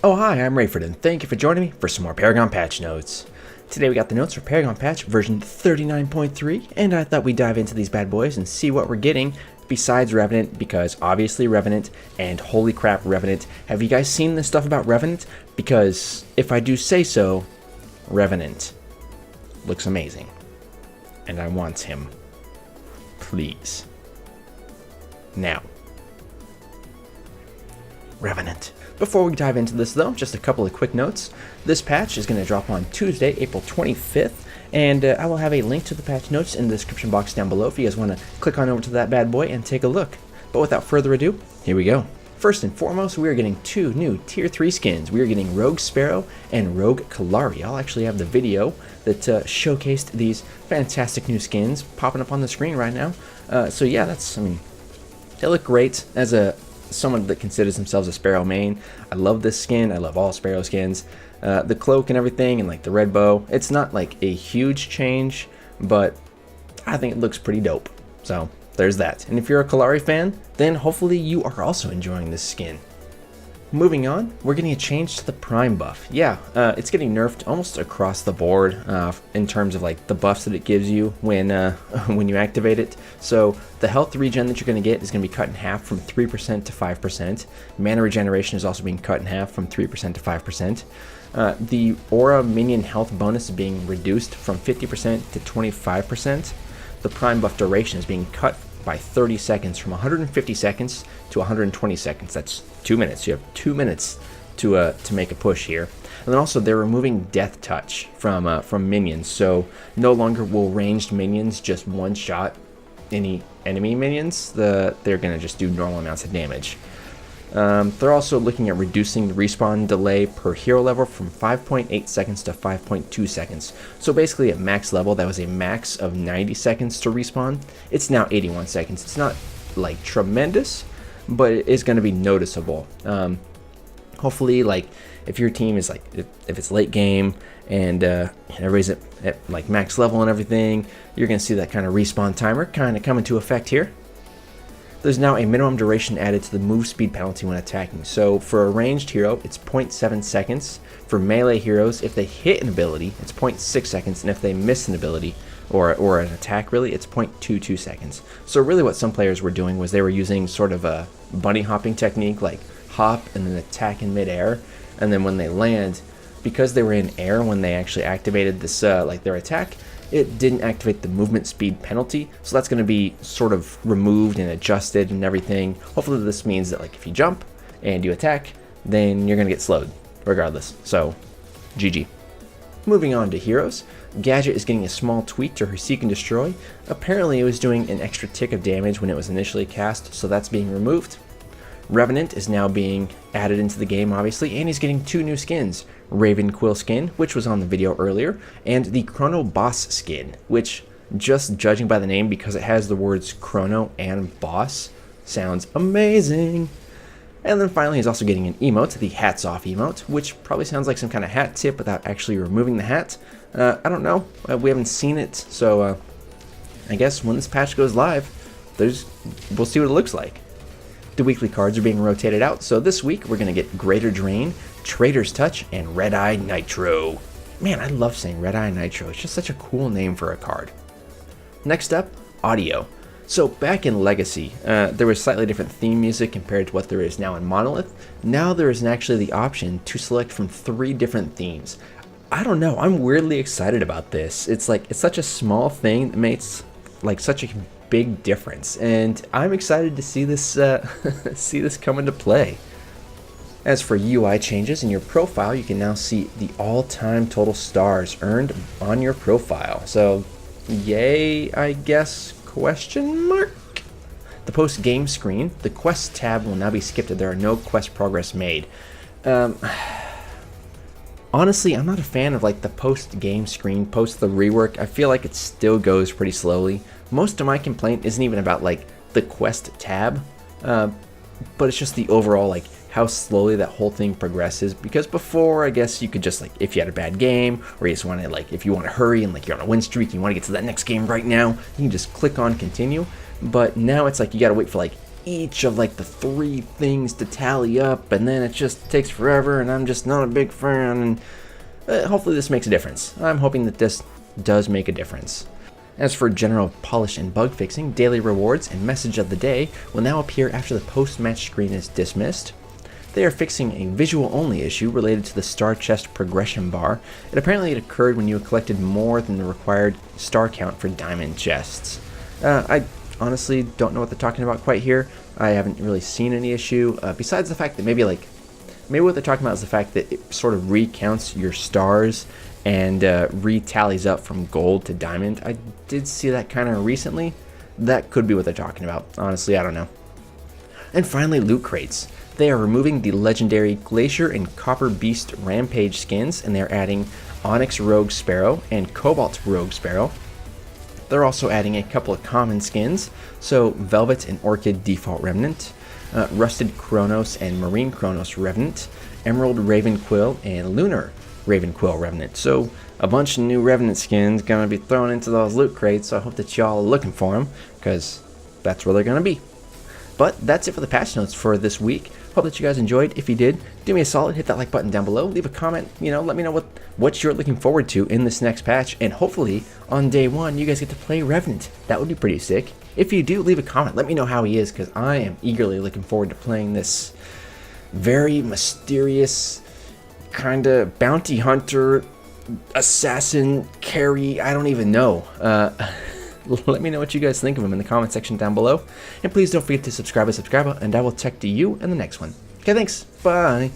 Oh hi, I'm Rayford, and thank you for joining me for some more Paragon patch notes. Today we got the notes for Paragon patch version 39.3, and I thought we'd dive into these bad boys and see what we're getting besides Revenant, because obviously Revenant, and holy crap Revenant. Have you guys seen this stuff about Revenant? Because if I do say so, Revenant looks amazing, and I want him. Please. Now. Revenant. Before we dive into this though, just a couple of quick notes. This patch is going to drop on Tuesday, April 25th, and I will have a link to the patch notes in the description box down below if you guys want to click on over to that bad boy and take a look. But without further ado, here we go. First and foremost, we are getting two new Tier 3 skins. We are getting Rogue Sparrow and Rogue Kalari. I'll actually have the video that showcased these fantastic new skins popping up on the screen right now. So yeah, they look great. As someone that considers themselves a Sparrow main, I love this skin. I love all Sparrow skins. The cloak and everything, and like the red bow, it's not like a huge change, but I think it looks pretty dope. So there's that. And if you're a Kalari fan, then hopefully you are also enjoying this skin. Moving on, we're getting a change to the Prime buff. Yeah, it's getting nerfed almost across the board in terms of like the buffs that it gives you when you activate it. So the health regen that you're going to get is going to be cut in half from 3% to 5%. Mana regeneration is also being cut in half from 3% to 5%. The aura minion health bonus is being reduced from 50% to 25%. The Prime buff duration is being cut by 30 seconds from 150 seconds to 120 seconds. That's 2 minutes. You have 2 minutes to make a push here. And then also they're removing Death Touch from minions, so no longer will ranged minions just one shot any enemy minions. They're gonna just do normal amounts of damage. They're also looking at reducing the respawn delay per hero level from 5.8 seconds to 5.2 seconds. So basically at max level, that was a max of 90 seconds to respawn. It's now 81 seconds. It's not like tremendous, but it is going to be noticeable. Hopefully, like if your team is like, if it's late game and everybody's at like max level and everything, you're going to see that kind of respawn timer kind of come into effect here. There's now a minimum duration added to the move speed penalty when attacking. So for a ranged hero, it's 0.7 seconds. For melee heroes, if they hit an ability, it's 0.6 seconds, and if they miss an ability, or an attack really, it's 0.22 seconds. So really what some players were doing was they were using sort of a bunny hopping technique, like hop and then attack in midair, and then when they land, because they were in air when they actually activated this like their attack, it didn't activate the movement speed penalty, so that's going to be sort of removed and adjusted and everything. Hopefully this means that like if you jump and you attack, then you're going to get slowed regardless. So GG. Moving on to heroes, Gadget is getting a small tweak to her Seek and Destroy. Apparently it was doing an extra tick of damage when it was initially cast, so that's being removed. Revenant is now being added into the game, obviously, and he's getting two new skins. Raven Quill skin, which was on the video earlier, and the Chrono Boss skin, which, just judging by the name, because it has the words Chrono and Boss, sounds amazing. And then finally he's also getting an emote, the Hats Off emote, which probably sounds like some kind of hat tip without actually removing the hat. I don't know, we haven't seen it, so I guess when this patch goes live, we'll see what it looks like. The weekly cards are being rotated out, so this week we're going to get Greater Drain, Trader's Touch, and Red Eye Nitro. Man, I love saying Red Eye Nitro. It's just such a cool name for a card. Next up, audio. So back in Legacy, there was slightly different theme music compared to what there is now in Monolith. Now there is actually the option to select from 3 different themes. I don't know, I'm weirdly excited about this. It's such a small thing that makes like such a big difference, and I'm excited to see this see this come into play. As for UI changes in your profile, you can now see the all-time total stars earned on your profile. So, yay, I guess, question mark? The post-game screen, the quest tab will now be skipped if there are no quest progress made. Honestly, I'm not a fan of like the post-game screen, post the rework. I feel like it still goes pretty slowly. Most of my complaint isn't even about like the quest tab, but it's just the overall like how slowly that whole thing progresses. Because before, I guess you could just like, if you had a bad game, or you just want to like, if you want to hurry and like you're on a win streak, you want to get to that next game right now, you can just click on continue. But now it's like you gotta wait for like each of like the 3 things to tally up, and then it just takes forever, and I'm just not a big fan. And hopefully this makes a difference. I'm hoping that this does make a difference. As for general polish and bug fixing, daily rewards and message of the day will now appear after the post-match screen is dismissed. They are fixing a visual-only issue related to the star chest progression bar. It occurred when you collected more than the required star count for diamond chests. I honestly don't know what they're talking about quite here. I haven't really seen any issue, besides the fact that maybe what they're talking about is the fact that it sort of recounts your stars and retallies up from gold to diamond. I did see that kind of recently. That could be what they're talking about. Honestly, I don't know. And finally, loot crates. They are removing the legendary Glacier and Copper Beast Rampage skins, and they're adding Onyx Rogue Sparrow and Cobalt Rogue Sparrow. They're also adding a couple of common skins, so Velvet and Orchid Default Remnant, Rusted Chronos and Marine Chronos Revenant, Emerald Ravenquill and Lunar Ravenquill Revenant. So a bunch of new Revenant skins gonna be thrown into those loot crates, so I hope that y'all are looking for them, because that's where they're gonna be. But that's it for the patch notes for this week. Hope that you guys enjoyed. If you did, do me a solid, hit that like button down below, leave a comment, let me know what you're looking forward to in this next patch, and hopefully on day 1 you guys get to play Revenant. That would be pretty sick. If you do, leave a comment, let me know how he is, because I am eagerly looking forward to playing this very mysterious kind of bounty hunter, assassin, carry, I don't even know. Let me know what you guys think of him in the comment section down below. And please don't forget to subscribe, and I will talk to you in the next one. Okay, thanks. Bye.